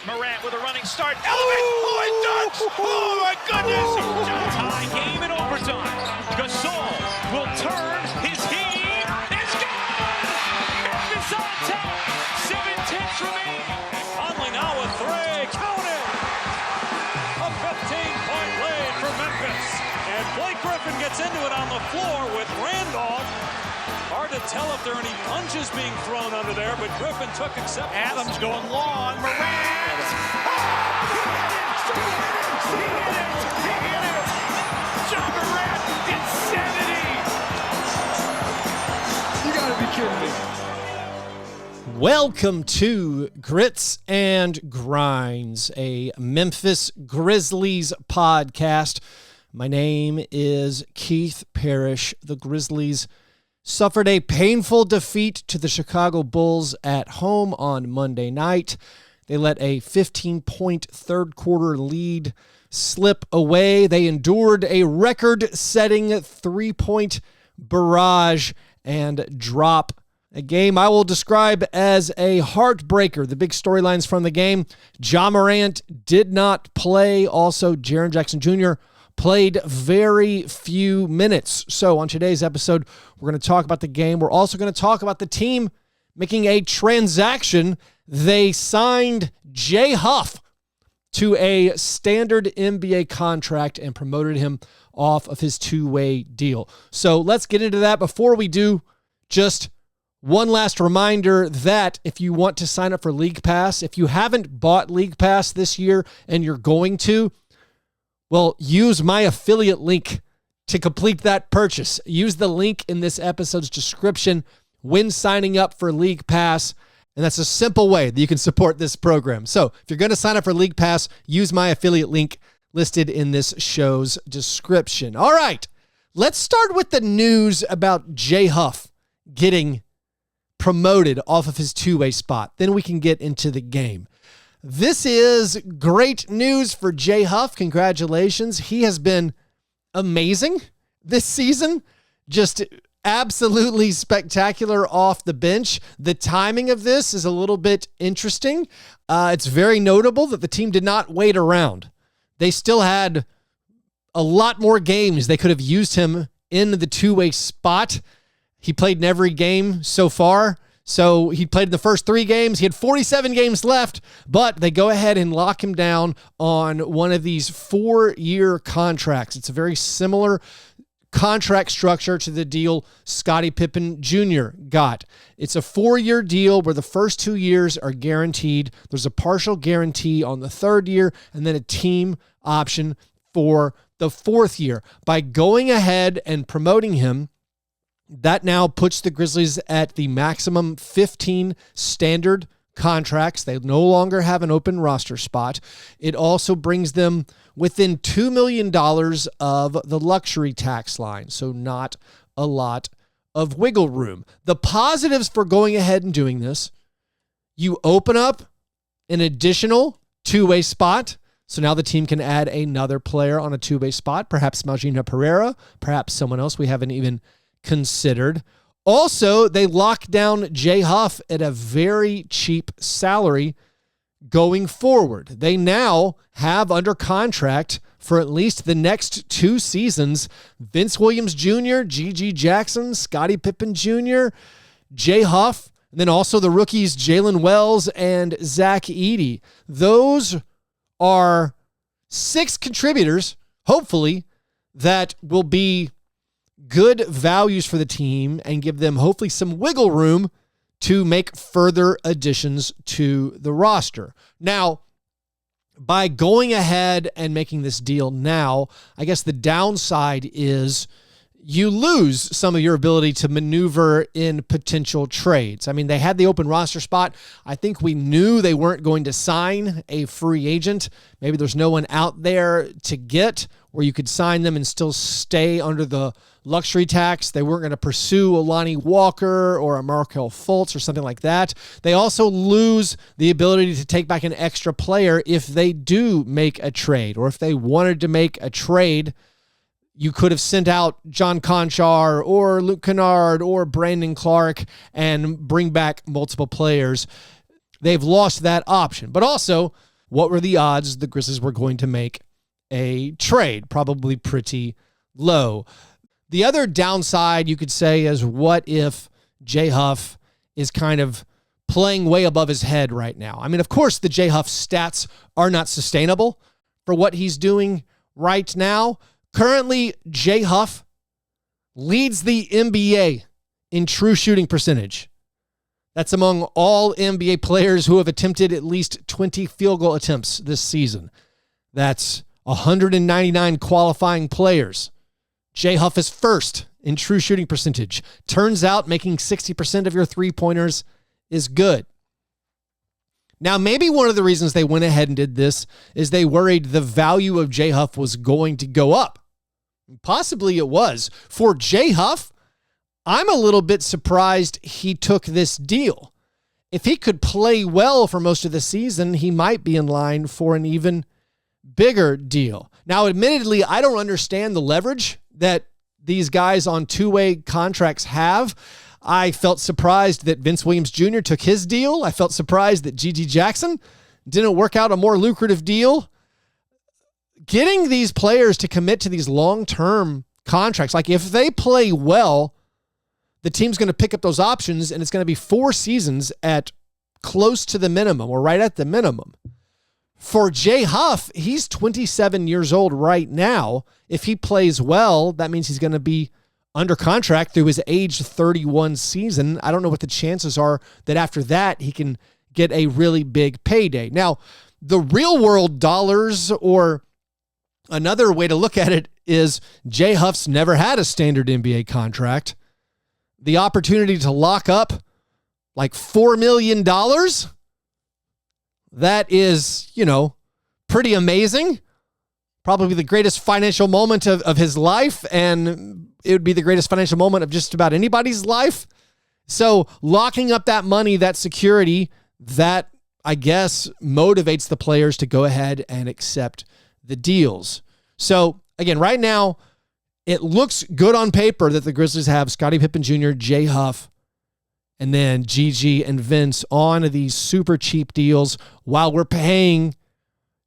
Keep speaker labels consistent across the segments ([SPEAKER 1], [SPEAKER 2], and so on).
[SPEAKER 1] Morant with a running start. Elevates. Oh, it dunks. Oh, my goodness.
[SPEAKER 2] Tie game in overtime. Gasol will turn. His heat is gone. Memphis on top. 7-10 remaining.
[SPEAKER 3] Conley now with three. Count it. A 15-point lead for Memphis. And Blake Griffin gets into it on the floor with Randolph. Hard to tell if there are any punches being thrown under there, but Griffin took acceptance.
[SPEAKER 1] Adams going long. Morant. He hit it. Ja Morant. Insanity.
[SPEAKER 4] You gotta be kidding me.
[SPEAKER 5] Welcome to Grits and Grinds, a Memphis Grizzlies podcast. My name is Keith Parrish. The Grizzlies suffered a painful defeat to the Chicago Bulls at home on Monday night. They let a 15-point third-quarter lead slip away. They endured a record-setting three-point barrage and drop. A game I will describe as a heartbreaker. The big storylines from the game: Ja Morant did not play. Also, Jaren Jackson Jr. played very few minutes. So on today's episode, we're going to talk about the game. We're also going to talk about the team making a transaction. They signed Jay Huff to a standard NBA contract and promoted him off of his two-way deal. So let's get into that. Before we do, just one last reminder that if you want to sign up for League Pass, if you haven't bought League Pass this year and you're going to, well, use my affiliate link to complete that purchase. Use the link in this episode's description when signing up for League Pass, and that's a simple way that you can support this program. So if you're going to sign up for League Pass, use my affiliate link listed in this show's description. All right, let's start with the news about Jay Huff getting promoted off of his two-way spot. Then we can get into the game. This is great news for Jay Huff. Congratulations. He has been amazing this season. Just absolutely spectacular off the bench. The timing of this is a little bit interesting. It's very notable that the team did not wait around. They still had a lot more games they could have used him in the two-way spot. He played in every game so far. So he played in the first 3 games. He had 47 games left, but they go ahead and lock him down on one of these 4-year contracts. It's a very similar contract structure to the deal Scottie Pippen Jr. got. It's a 4-year deal where the first 2 years are guaranteed. There's a partial guarantee on the 3rd year and then a team option for the 4th year. By going ahead and promoting him, that now puts the Grizzlies at the maximum 15 standard contracts. They no longer have an open roster spot. It also brings them within $2 million of the luxury tax line, so not a lot of wiggle room. The positives for going ahead and doing this: you open up an additional two-way spot. So now the team can add another player on a two-way spot, perhaps Malgina Pereira, perhaps someone else we haven't even considered. Also, they locked down Jay Huff at a very cheap salary going forward. They now have under contract for at least the next 2 seasons Vince Williams Jr., G.G. Jackson, Scottie Pippen Jr., Jay Huff, and then also the rookies Jalen Wells and Zach Edey. Those are 6 contributors, hopefully, that will be good values for the team and give them hopefully some wiggle room to make further additions to the roster. Now, by going ahead and making this deal now, I guess the downside is you lose some of your ability to maneuver in potential trades. I mean, they had the open roster spot. I think we knew they weren't going to sign a free agent. Maybe there's no one out there to get where you could sign them and still stay under the luxury tax. They weren't going to pursue a Lonnie Walker or a Markelle Fultz or something like that. They also lose the ability to take back an extra player if they do make a trade, or if they wanted to make a trade. You could have sent out John Conchar or Luke Kennard or Brandon Clark and bring back multiple players. They've lost that option. But also, what were the odds the Grizzlies were going to make a trade? Probably pretty low. The other downside you could say is, what if Jay Huff is kind of playing way above his head right now? I mean, of course, the Jay Huff stats are not sustainable for what he's doing right now. Currently, Jay Huff leads the NBA in true shooting percentage. That's among all NBA players who have attempted at least 20 field goal attempts this season. That's 199 qualifying players. Jay Huff is first in true shooting percentage. Turns out making 60% of your three-pointers is good. Now, maybe one of the reasons they went ahead and did this is they worried the value of Jay Huff was going to go up. Possibly it was. For Jay Huff, I'm a little bit surprised he took this deal. If he could play well for most of the season, he might be in line for an even bigger deal. Now, admittedly, I don't understand the leverage that these guys on two-way contracts have. I felt surprised that Vince Williams Jr. took his deal. I felt surprised that G.G. Jackson didn't work out a more lucrative deal. Getting these players to commit to these long-term contracts, like if they play well, the team's going to pick up those options, and it's going to be 4 seasons at close to the minimum or right at the minimum. For Jay Huff, he's 27 years old right now. If he plays well, that means he's going to be under contract through his age 31 season. I don't know what the chances are that after that he can get a really big payday. Now, the real world dollars, or another way to look at it, is Jay Huff's never had a standard NBA contract. The opportunity to lock up like $4 million, that is, pretty amazing. Probably the greatest financial moment of his life, and it would be the greatest financial moment of just about anybody's life. So locking up that money, that security, that, I guess, motivates the players to go ahead and accept the deals. So again, right now, it looks good on paper that the Grizzlies have Scottie Pippen Jr., Jay Huff, and then GG and Vince on these super cheap deals while we're paying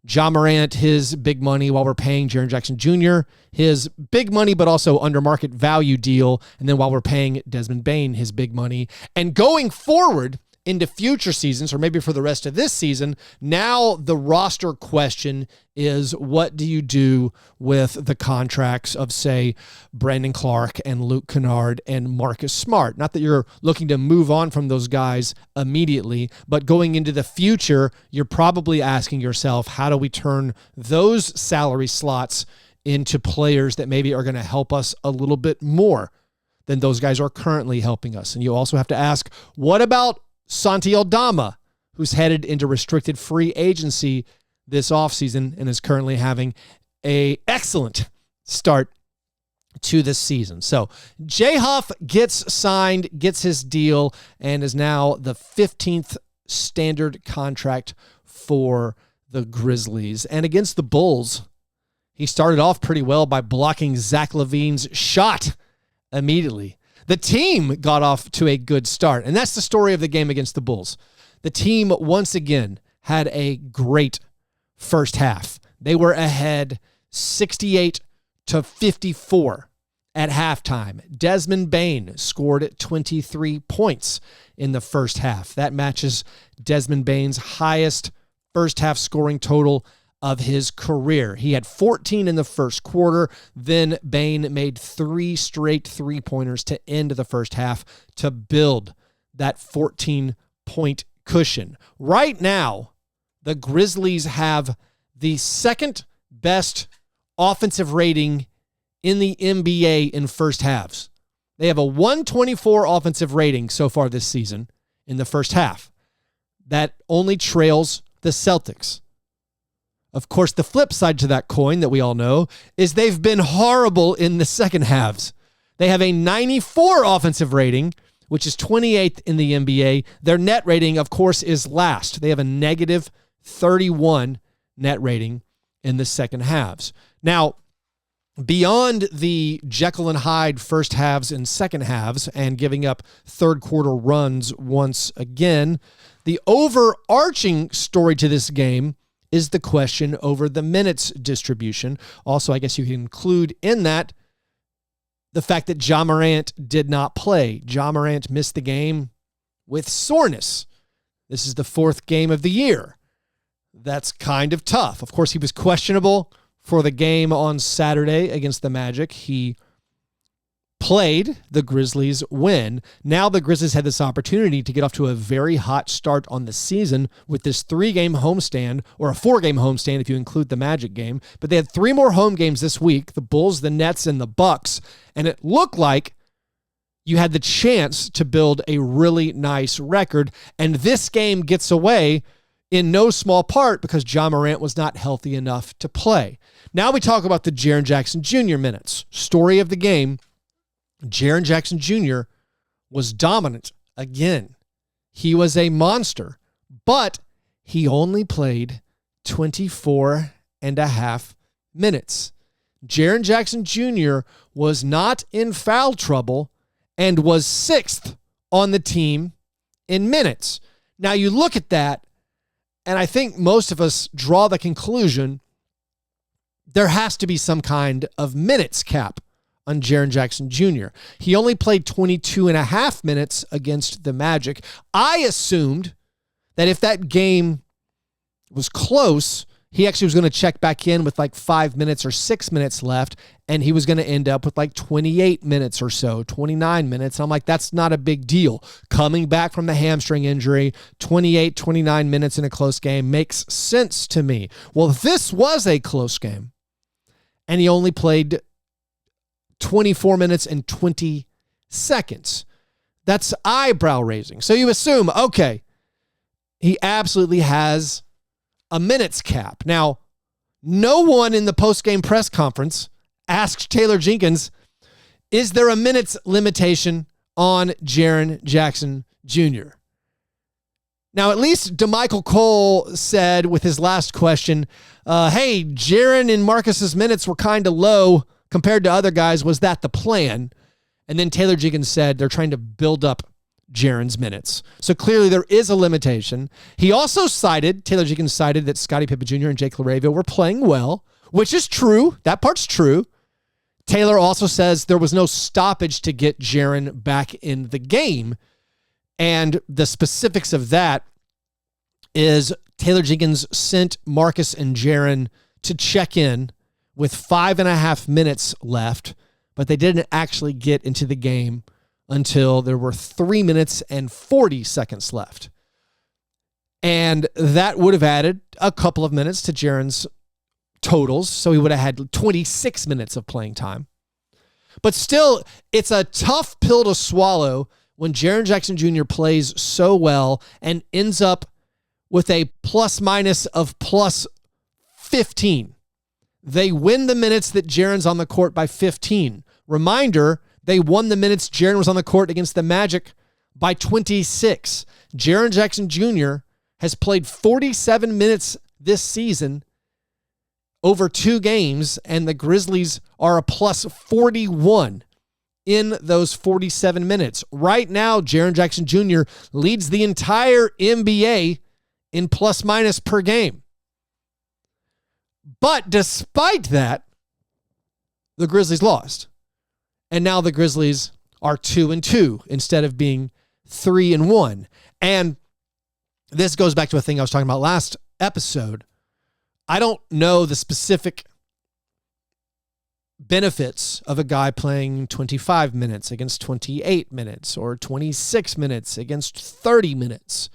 [SPEAKER 5] Ja Morant his big money, while we're paying Jaren Jackson Jr. his big money, but also under market value deal, and then while we're paying Desmond Bane his big money. And going forward into future seasons, or maybe for the rest of this season, now the roster question is, what do you do with the contracts of, say, Brandon Clark and Luke Kennard and Marcus Smart? Not that you're looking to move on from those guys immediately, but going into the future, you're probably asking yourself, how do we turn those salary slots into players that maybe are going to help us a little bit more than those guys are currently helping us? And you also have to ask, what about Santi Aldama, who's headed into restricted free agency this offseason and is currently having an excellent start to this season. So Jay Huff gets signed, gets his deal, and is now the 15th standard contract for the Grizzlies. And against the Bulls, he started off pretty well by blocking Zach LaVine's shot immediately. The team got off to a good start, and that's the story of the game against the Bulls. The team, once again, had a great first half. They were ahead 68-54 at halftime. Desmond Bane scored 23 points in the first half. That matches Desmond Bane's highest first half scoring total of his career. He had 14 in the first quarter. Then Bane made 3 straight three-pointers to end the first half to build that 14-point cushion. Right now, the Grizzlies have the second best offensive rating in the NBA in first halves. They have a 124 offensive rating so far this season in the first half. That only trails the Celtics. Of course, the flip side to that coin that we all know is they've been horrible in the second halves. They have a 94 offensive rating, which is 28th in the NBA. Their net rating, of course, is last. They have a negative 31 net rating in the second halves. Now, beyond the Jekyll and Hyde first halves and second halves and giving up third quarter runs once again, the overarching story to this game is the question over the minutes distribution. Also, I guess you can include in that the fact that Ja Morant did not play. Ja Morant missed the game with soreness. This is the 4th game of the year. That's kind of tough. Of course, he was questionable for the game on Saturday against the Magic. He played, the Grizzlies win. Now the Grizzlies had this opportunity to get off to a very hot start on the season with this 3-game homestand, or a 4-game homestand if you include the Magic game. But they had 3 more home games this week, the Bulls, the Nets, and the Bucks. And it looked like you had the chance to build a really nice record. And this game gets away in no small part because Ja Morant was not healthy enough to play. Now we talk about the Jaren Jackson Jr. minutes. Story of the game, Jaren Jackson Jr. was dominant again. He was a monster, but he only played 24 and a half minutes. Jaren Jackson Jr. was not in foul trouble and was 6th on the team in minutes. Now you look at that, and I think most of us draw the conclusion there has to be some kind of minutes cap on Jaren Jackson Jr. He only played 22 and a half minutes against the Magic. I assumed that if that game was close, he actually was going to check back in with like 5 minutes or 6 minutes left, and he was going to end up with like 28 minutes or so, 29 minutes. And I'm like, that's not a big deal. Coming back from the hamstring injury, 28, 29 minutes in a close game makes sense to me. Well, this was a close game, and he only played 24 minutes and 20 seconds. That's eyebrow raising. So you assume, okay, he absolutely has a minutes cap. Now, no one in the post-game press conference asked Taylor Jenkins, is there a minutes limitation on Jaren Jackson Jr.? Now, at least DeMichael Cole said with his last question, hey, Jaren and Marcus's minutes were kind of low compared to other guys. Was that the plan? And then Taylor Jenkins said they're trying to build up Jaren's minutes. So clearly there is a limitation. He also Taylor Jenkins cited that Scottie Pippen Jr. and Jake LaRavia were playing well, which is true. That part's true. Taylor also says there was no stoppage to get Jaren back in the game. And the specifics of that is Taylor Jenkins sent Marcus and Jaren to check in with 5.5 minutes left, but they didn't actually get into the game until there were 3 minutes and 40 seconds left. And that would have added a couple of minutes to Jaren's totals, so he would have had 26 minutes of playing time. But still, it's a tough pill to swallow when Jaren Jackson Jr. plays so well and ends up with a plus-minus of plus 15. They win the minutes that Jaren's on the court by 15. Reminder, they won the minutes Jaren was on the court against the Magic by 26. Jaren Jackson Jr. has played 47 minutes this season over 2 games, and the Grizzlies are a plus 41 in those 47 minutes. Right now, Jaren Jackson Jr. leads the entire NBA in plus minus per game. But despite that, the Grizzlies lost. And now the Grizzlies are 2-2 instead of being 3-1. And this goes back to a thing I was talking about last episode. I don't know the specific benefits of a guy playing 25 minutes against 28 minutes or 26 minutes against 30 minutes.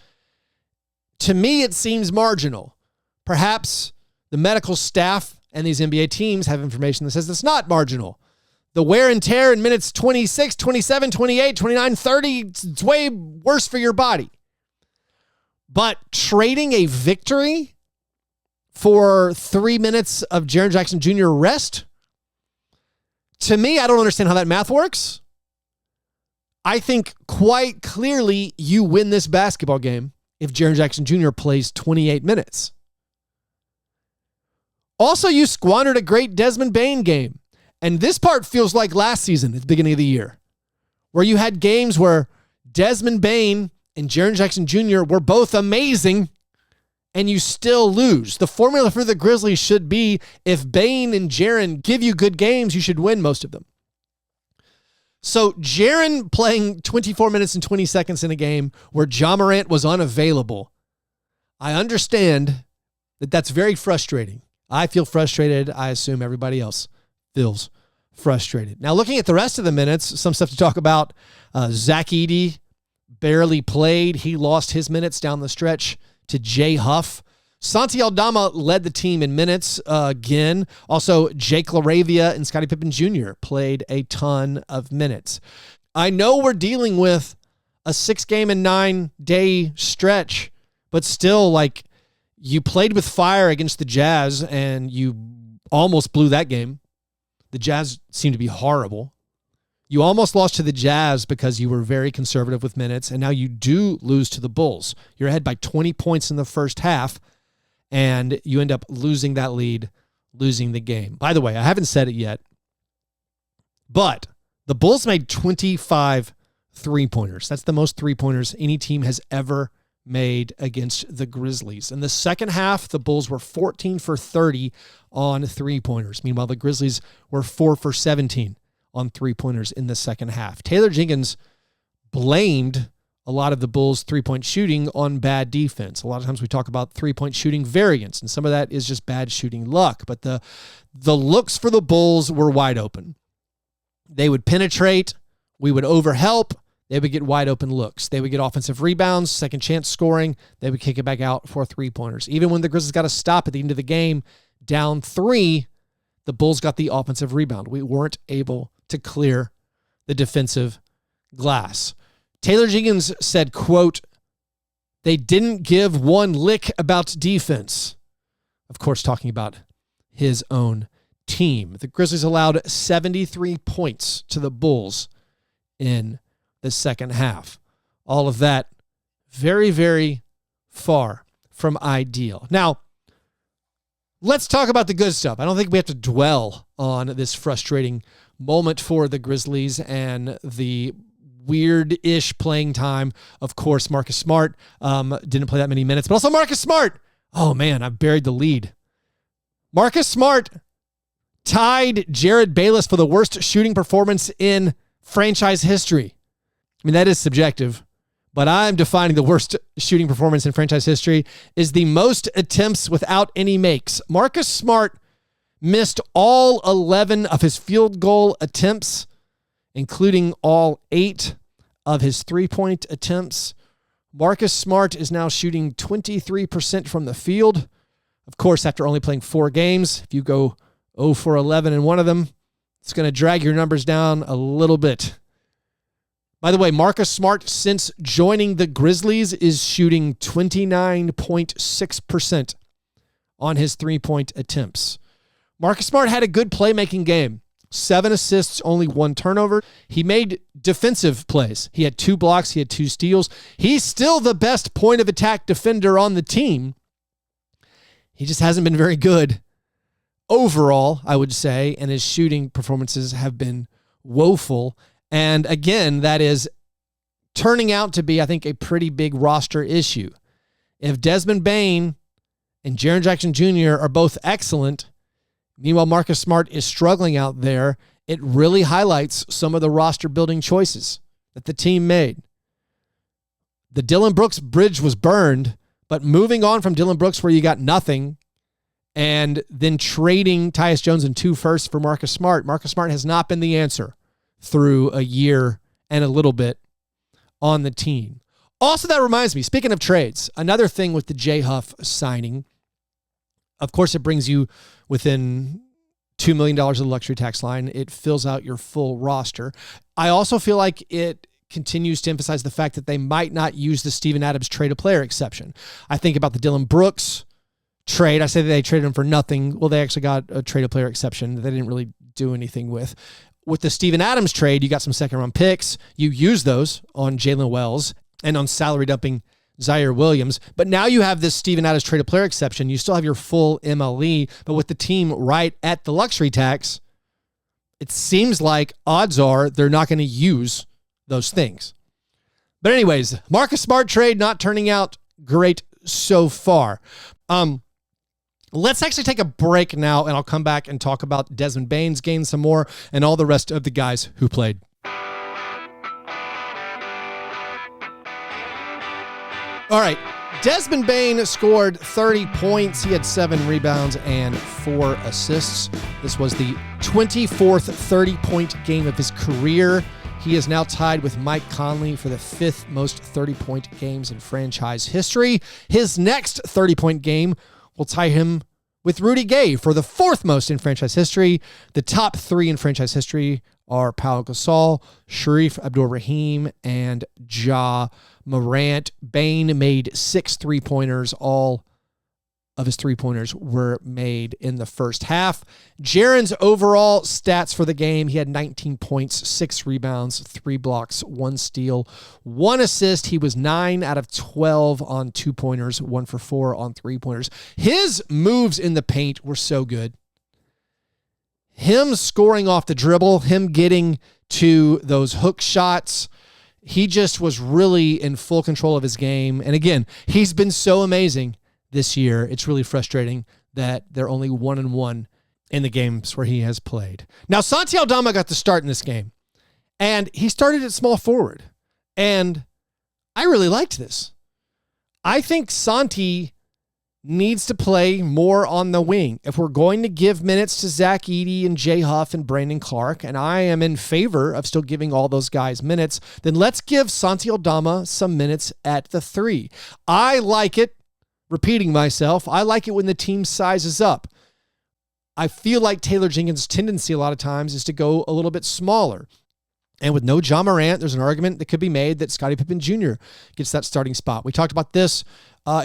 [SPEAKER 5] To me, it seems marginal. Perhaps the medical staff and these NBA teams have information that says it's not marginal. The wear and tear in minutes 26, 27, 28, 29, 30, it's way worse for your body. But trading a victory for 3 minutes of Jaren Jackson Jr. rest, to me, I don't understand how that math works. I think quite clearly you win this basketball game if Jaren Jackson Jr. plays 28 minutes. Also, you squandered a great Desmond Bane game. And this part feels like last season at the beginning of the year, where you had games where Desmond Bane and Jaren Jackson Jr. were both amazing, and you still lose. The formula for the Grizzlies should be if Bane and Jaren give you good games, you should win most of them. So Jaren playing 24 minutes and 20 seconds in a game where Ja Morant was unavailable. I understand that that's very frustrating. I feel frustrated. I assume everybody else feels frustrated. Now, looking at the rest of the minutes, some stuff to talk about. Zach Edey barely played. He lost his minutes down the stretch to Jay Huff. Santi Aldama led the team in minutes again. Also, Jake LaRavia and Scottie Pippen Jr. played a ton of minutes. I know we're dealing with a 6-game and 9-day stretch, but still, like, you played with fire against the Jazz and you almost blew that game. The Jazz seemed to be horrible. You almost lost to the Jazz because you were very conservative with minutes, and now you do lose to the Bulls. You're ahead by 20 points in the first half, and you end up losing that lead, losing the game. By the way, I haven't said it yet, but the Bulls made 25 three-pointers. That's the most three-pointers any team has ever made against the Grizzlies. In the second half, the Bulls were 14 for 30 on three-pointers. Meanwhile, the Grizzlies were 4 for 17 on three-pointers in the second half. Taylor Jenkins blamed a lot of the Bulls' three-point shooting on bad defense. A lot of times we talk about three-point shooting variance, and some of that is just bad shooting luck. But the looks for the Bulls were wide open. They would penetrate. We would overhelp. They would get wide open looks. They would get offensive rebounds, second chance scoring. They would kick it back out for three-pointers. Even when the Grizzlies got a stop at the end of the game, down 3, the Bulls got the offensive rebound. We weren't able to clear the defensive glass. Taylor Jenkins said, quote, "They didn't give one lick about defense." Of course, talking about his own team. The Grizzlies allowed 73 points to the Bulls in the second half. All of that very, very far from ideal. Now, let's talk about the good stuff. I don't think we have to dwell on this frustrating moment for the Grizzlies and the weird-ish playing time. Of course, Marcus Smart didn't play that many minutes, but also Marcus Smart. Oh, man, I buried the lead. Marcus Smart tied Jared Bayless for the worst shooting performance in franchise history. I mean, that is subjective, but I'm defining the worst shooting performance in franchise history is the most attempts without any makes. Marcus Smart missed all 11 of his field goal attempts, including all 8 of his three-point attempts. Marcus Smart is now shooting 23% from the field. Of course, after only playing 4 games, if you go 0 for 11 in one of them, it's going to drag your numbers down a little bit. By the way, Marcus Smart, since joining the Grizzlies, is shooting 29.6% on his three-point attempts. Marcus Smart had a good playmaking game. 7 assists, only 1 turnover. He made defensive plays. He had 2 blocks. He had 2 steals. He's still the best point-of-attack defender on the team. He just hasn't been very good overall, I would say, and his shooting performances have been woeful. And again, that is turning out to be, I think, a pretty big roster issue. If Desmond Bane and Jaren Jackson Jr. are both excellent, meanwhile Marcus Smart is struggling out there, it really highlights some of the roster building choices that the team made. The Dillon Brooks bridge was burned, but moving on from Dillon Brooks where you got nothing and then trading Tyus Jones and 2 firsts for Marcus Smart has not been the answer through a year and a little bit on the team. Also, that reminds me, speaking of trades, another thing with the Jay Huff signing, of course, it brings you within $2 million of the luxury tax line. It fills out your full roster. I also feel like it continues to emphasize the fact that they might not use the Steven Adams trade a player exception. I think about the Dillon Brooks trade. I say that they traded him for nothing. Well, they actually got a trade a player exception that they didn't really do anything with. With the Steven Adams trade, you got some second-round picks. You use those on Jalen Wells and on salary dumping Zaire Williams. But now you have this Steven Adams trade a player exception. You still have your full MLE, but with the team right at the luxury tax, it seems like odds are they're not going to use those things. But anyways, Marcus Smart trade not turning out great so far. Let's actually take a break now, and I'll come back and talk about Desmond Bane's game some more and all the rest of the guys who played. All right, Desmond Bane scored 30 points. He had 7 rebounds and 4 assists. This was the 24th 30-point game of his career. He is now tied with Mike Conley for the 5th most 30-point games in franchise history. His next 30-point game will tie him with Rudy Gay for the 4th most in franchise history. The top 3 in franchise history are Pau Gasol, Sharif Abdul-Rahim, and Ja Morant. Bane made 6 3-pointers. All of his 3-pointers were made in the first half. Jaren's overall stats for the game: he had 19 points, 6 rebounds, 3 blocks, 1 steal, 1 assist. He was 9 out of 12 on 2-pointers, 1 for 4 on 3-pointers. His moves in the paint were so good. Him scoring off the dribble, him getting to those hook shots, he just was really in full control of his game. And again, he's been so amazing this year. It's really frustrating that they're only 1-1 in the games where he has played. Now, Santi Aldama got the start in this game, and he started at small forward. And I really liked this. I think Santi needs to play more on the wing. If we're going to give minutes to Zach Edey and Jay Huff and Brandon Clark, and I am in favor of still giving all those guys minutes, then let's give Santi Aldama some minutes at the 3. I like it, repeating myself, I like it when the team sizes up. I feel like Taylor Jenkins' tendency a lot of times is to go a little bit smaller. And with no Ja Morant, there's an argument that could be made that Scottie Pippen Jr. gets that starting spot. We talked about this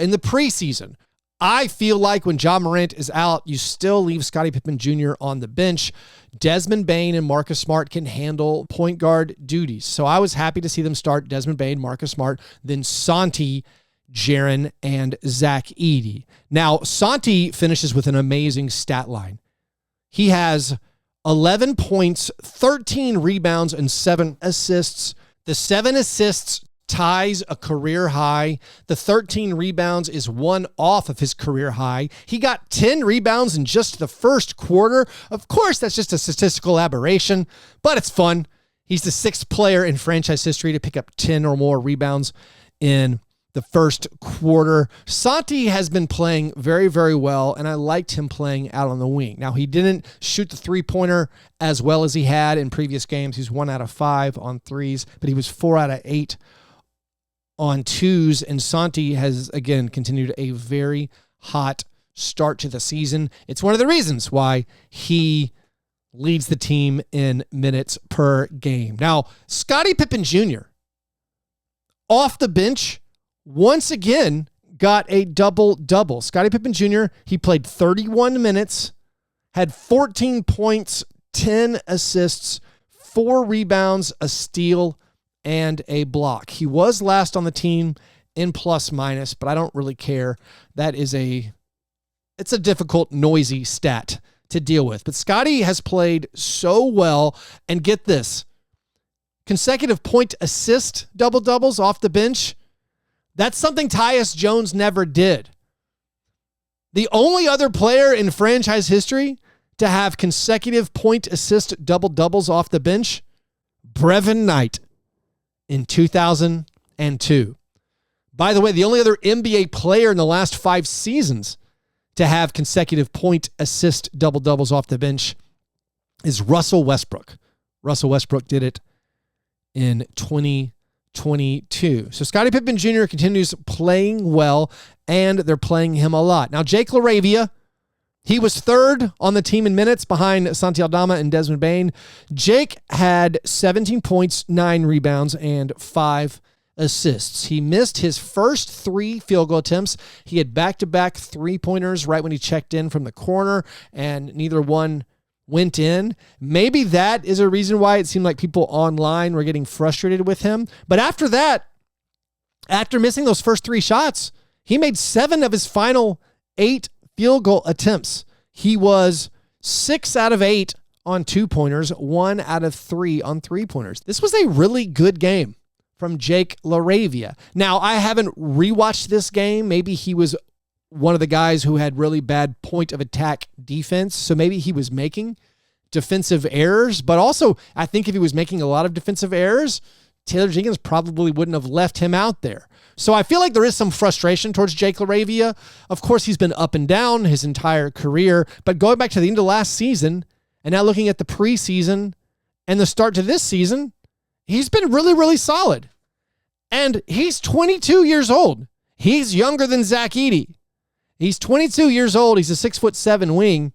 [SPEAKER 5] in the preseason. I feel like when Ja Morant is out, you still leave Scottie Pippen Jr. on the bench. Desmond Bane and Marcus Smart can handle point guard duties. So I was happy to see them start Desmond Bane, Marcus Smart, then Santi, Jaren, and Zach Edey. Now, Santi finishes with an amazing stat line. He has 11 points, 13 rebounds, and 7 assists. The 7 assists ties a career high. The 13 rebounds is 1 off of his career high. He got 10 rebounds in just the first quarter. Of course, that's just a statistical aberration, but it's fun. He's the 6th player in franchise history to pick up 10 or more rebounds in the first quarter. Santi has been playing very, very well, and I liked him playing out on the wing. Now, he didn't shoot the 3-pointer as well as he had in previous games. He's 1 out of 5 on 3s, but he was 4 out of 8 on 2s, and Santi has, again, continued a very hot start to the season. It's one of the reasons why he leads the team in minutes per game. Now, Scottie Pippen Jr., off the bench, once again got a double-double. Scottie Pippen Jr., he played 31 minutes, had 14 points, 10 assists, 4 rebounds, a steal, and a block. He was last on the team in plus minus, but I don't really care. It's a difficult, noisy stat to deal with. But Scotty has played so well, and get this, consecutive point assist double-doubles off the bench. That's something Tyus Jones never did. The only other player in franchise history to have consecutive point assist double-doubles off the bench, Brevin Knight in 2002. By the way, the only other NBA player in the last 5 seasons to have consecutive point assist double-doubles off the bench is Russell Westbrook. Russell Westbrook did it in 2022. So Scottie Pippen Jr. continues playing well, and they're playing him a lot. Now, Jake LaRavia, he was 3rd on the team in minutes behind Santi Aldama and Desmond Bane. Jake had 17 points, 9 rebounds, and 5 assists. He missed his first 3 field goal attempts. He had back-to-back 3-pointers right when he checked in from the corner, and neither one went in. Maybe that is a reason why it seemed like people online were getting frustrated with him. But after that, after missing those first 3 shots, he made 7 of his final 8 field goal attempts. He was 6 out of 8 on 2-pointers, 1 out of 3 on 3-pointers. This was a really good game from Jake LaRavia. Now, I haven't rewatched this game. Maybe he was one of the guys who had really bad point of attack defense, so maybe he was making defensive errors, but also I think if he was making a lot of defensive errors, Taylor Jenkins probably wouldn't have left him out there. So I feel like there is some frustration towards Jake LaRavia. Of course, he's been up and down his entire career, but going back to the end of last season and now looking at the preseason and the start to this season, he's been really, really solid. And he's 22 years old. He's younger than Zach Edey. He's 22 years old. He's a 6'7" wing.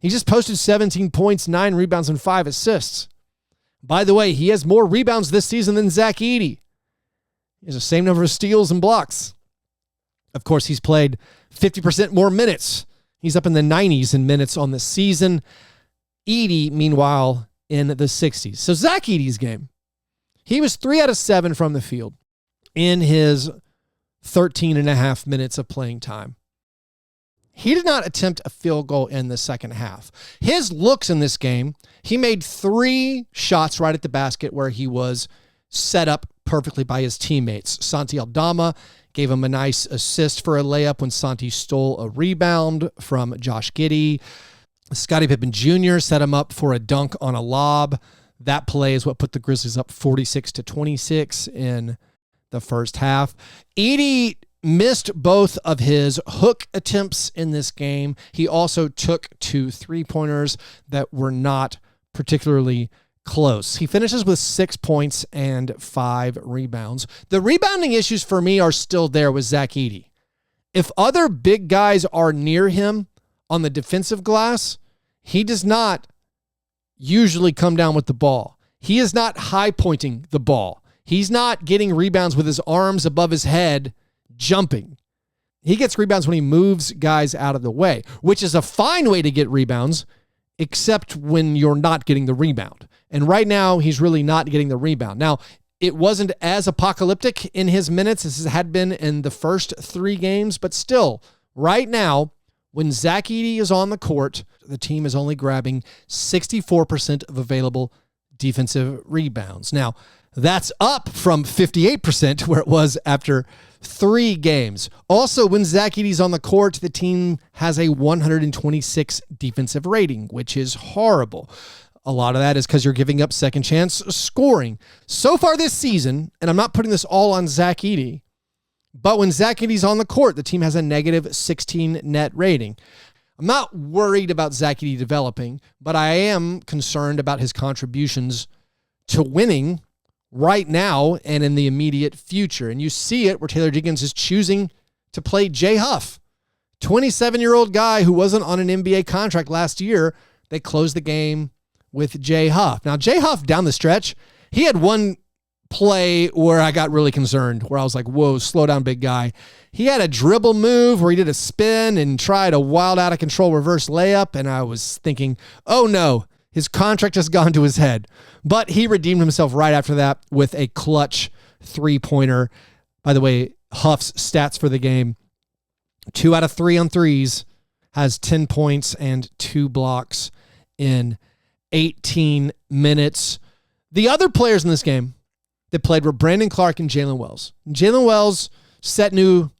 [SPEAKER 5] He just posted 17 points, 9 rebounds, and 5 assists. By the way, he has more rebounds this season than Zach Edey. He has the same number of steals and blocks. Of course, he's played 50% more minutes. He's up in the 90s in minutes on the season. Edey, meanwhile, in the 60s. So Zach Edey's game, he was 3 out of 7 from the field in his 13 and a half minutes of playing time. He did not attempt a field goal in the second half. His looks in this game, he made 3 shots right at the basket where he was set up perfectly by his teammates. Santi Aldama gave him a nice assist for a layup when Santi stole a rebound from Josh Giddey. Scottie Pippen Jr. set him up for a dunk on a lob. That play is what put the Grizzlies up 46-26 in the first half. Edey missed both of his hook attempts in this game. He also took 2 3-pointers that were not particularly close. He finishes with 6 points and 5 rebounds. The rebounding issues for me are still there with Zach Edey. If other big guys are near him on the defensive glass, he does not usually come down with the ball. He is not high pointing the ball. He's not getting rebounds with his arms above his head jumping. He gets rebounds when he moves guys out of the way, which is a fine way to get rebounds, except when you're not getting the rebound. And right now, he's really not getting the rebound. Now, it wasn't as apocalyptic in his minutes as it had been in the first 3 games, but still, right now, when Zach Edey is on the court, the team is only grabbing 64% of available defensive rebounds. Now, that's up from 58% where it was after 3 games. Also, when Zach Edey's on the court, the team has a 126 defensive rating, which is horrible. A lot of that is because you're giving up second chance scoring. So far this season, and I'm not putting this all on Zach Edey, but when Zach Edey's on the court, the team has a negative 16 net rating. I'm not worried about Zach Edey developing, but I am concerned about his contributions to winning right now and in the immediate future. And you see it where Taylor Jenkins is choosing to play Jay Huff, 27-year-old guy who wasn't on an NBA contract last year. They closed the game with Jay Huff. Now, Jay Huff down the stretch, he had one play where I got really concerned, where I was like, whoa, slow down, big guy. He had a dribble move where he did a spin and tried a wild out of control reverse layup. And I was thinking, oh no, his contract has gone to his head. But he redeemed himself right after that with a clutch 3-pointer. By the way, Huff's stats for the game, 2 out of 3 on threes, has 10 points and 2 blocks in 18 minutes. The other players in this game that played were Brandon Clark and Jalen Wells. Jalen Wells set new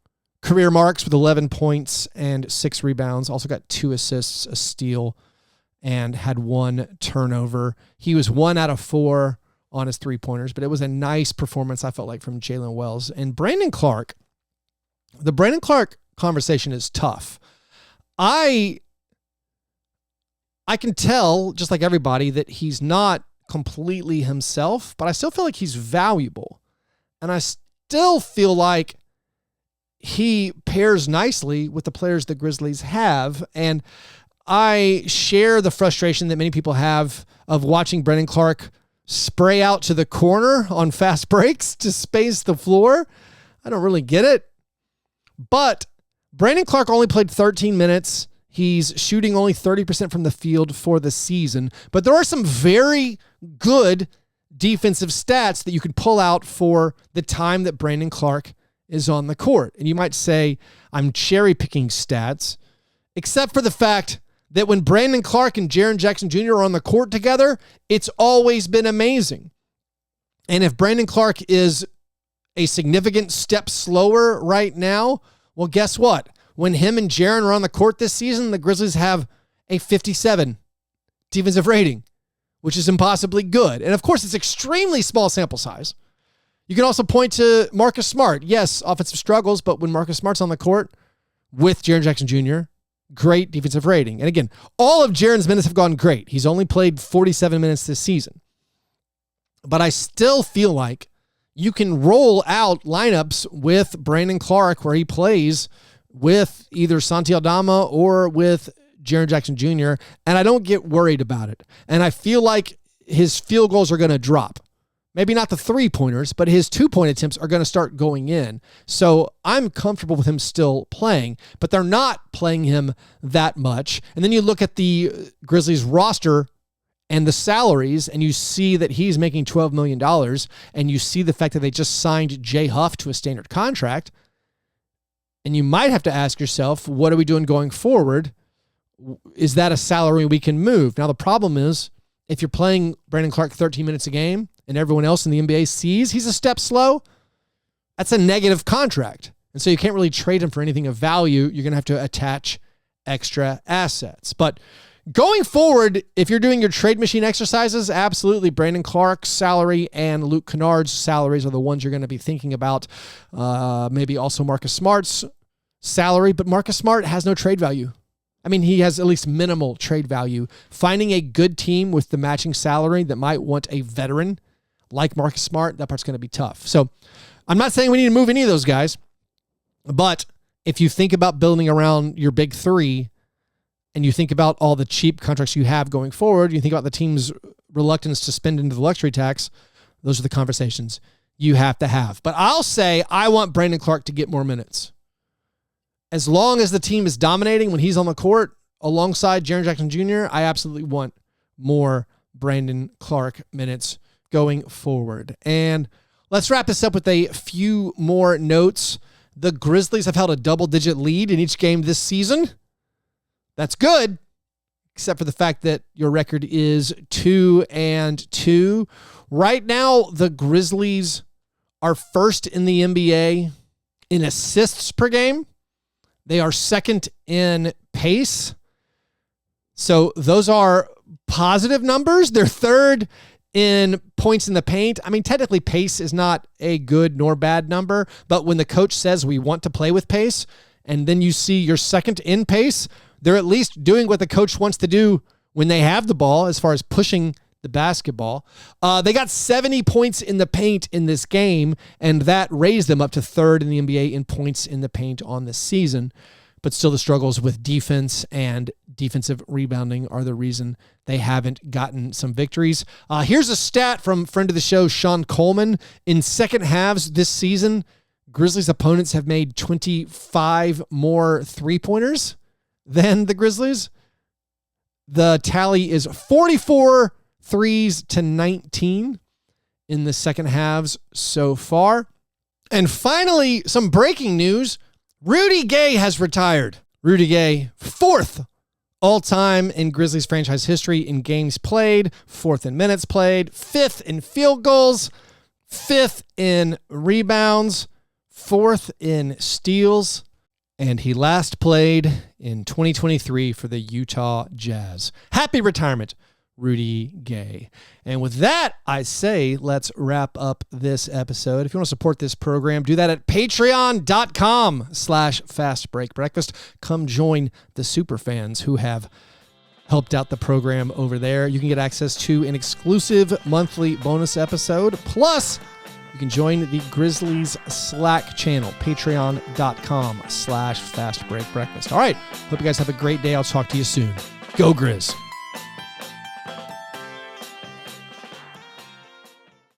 [SPEAKER 5] career marks with 11 points and 6 rebounds. Also got 2 assists, a steal, and had 1 turnover. He was 1 out of 4 on his 3-pointers, but it was a nice performance, I felt like, from Jalen Wells. And Brandon Clark, the Brandon Clark conversation is tough. I can tell, just like everybody, that he's not completely himself, but I still feel like he's valuable. And I still feel like he pairs nicely with the players the Grizzlies have. And I share the frustration that many people have of watching Brandon Clark spray out to the corner on fast breaks to space the floor. I don't really get it. But Brandon Clark only played 13 minutes. He's shooting only 30% from the field for the season. But there are some very good defensive stats that you could pull out for the time that Brandon Clark is on the court. And you might say, I'm cherry picking stats, except for the fact that when Brandon Clark and Jaren Jackson Jr. are on the court together, it's always been amazing. And if Brandon Clark is a significant step slower right now, well, guess what? When him and Jaren are on the court this season, the Grizzlies have a 57 defensive rating, which is impossibly good. And of course, it's extremely small sample size. You can also point to Marcus Smart. Yes, offensive struggles, but when Marcus Smart's on the court with Jaren Jackson Jr., great defensive rating. And again, all of Jaren's minutes have gone great. He's only played 47 minutes this season. But I still feel like you can roll out lineups with Brandon Clark where he plays with either Santi Aldama or with Jaren Jackson Jr., and I don't get worried about it. And I feel like his field goals are going to drop. Maybe not the three-pointers, but his two-point attempts are going to start going in. So I'm comfortable with him still playing, but they're not playing him that much. And then you look at the Grizzlies roster and the salaries, and you see that he's making $12 million, and you see the fact that they just signed Jay Huff to a standard contract, and you might have to ask yourself, what are we doing going forward? Is that a salary we can move? Now, the problem is, if you're playing Brandon Clark 13 minutes a game, and everyone else in the NBA sees he's a step slow, that's a negative contract. And so you can't really trade him for anything of value. You're going to have to attach extra assets. But going forward, if you're doing your trade machine exercises, absolutely Brandon Clark's salary and Luke Kennard's salaries are the ones you're going to be thinking about. Maybe also Marcus Smart's salary, but Marcus Smart has no trade value. I mean, he has at least minimal trade value. Finding a good team with the matching salary that might want a veteran like Marcus Smart, that part's going to be tough. So I'm not saying we need to move any of those guys, but if you think about building around your big three, and you think about all the cheap contracts you have going forward, you think about the team's reluctance to spend into the luxury tax, those are the conversations you have to have. But I'll say I want Brandon Clark to get more minutes. As long as the team is dominating when he's on the court alongside Jaren Jackson Jr., I absolutely want more Brandon Clark minutes going forward. And let's wrap this up with a few more notes. The Grizzlies have held a double-digit lead in each game this season. That's good, except for the fact that your record is 2-2. Right now, the Grizzlies are first in the NBA in assists per game. They are second in pace. So those are positive numbers. They're third in points in the paint. I mean, technically pace is not a good nor bad number, but when the coach says we want to play with pace, and then you see you're second in pace, they're at least doing what the coach wants to do when they have the ball as far as pushing the basketball. They got 70 points in the paint in this game, and that raised them up to third in the NBA in points in the paint on this season. But still the struggles with defense and defensive rebounding are the reason they haven't gotten some victories. Here's a stat from friend of the show, Sean Coleman. In second halves this season, Grizzlies opponents have made 25 more three-pointers than the Grizzlies. The tally is 44 threes to 19 in the second halves so far. And finally, some breaking news. Rudy Gay has retired. Rudy Gay, fourth all-time in Grizzlies franchise history in games played, fourth in minutes played, fifth in field goals, fifth in rebounds, fourth in steals, and he last played in 2023 for the Utah Jazz. Happy retirement, Rudy Gay. And with that, I say let's wrap up this episode. If you want to support this program, do that at patreon.com/fastbreakbreakfast. Come join the super fans who have helped out the program over there. You can get access to an exclusive monthly bonus episode. Plus, you can join the Grizzlies Slack channel, patreon.com/fastbreakbreakfast. All right. Hope you guys have a great day. I'll talk to you soon. Go Grizz.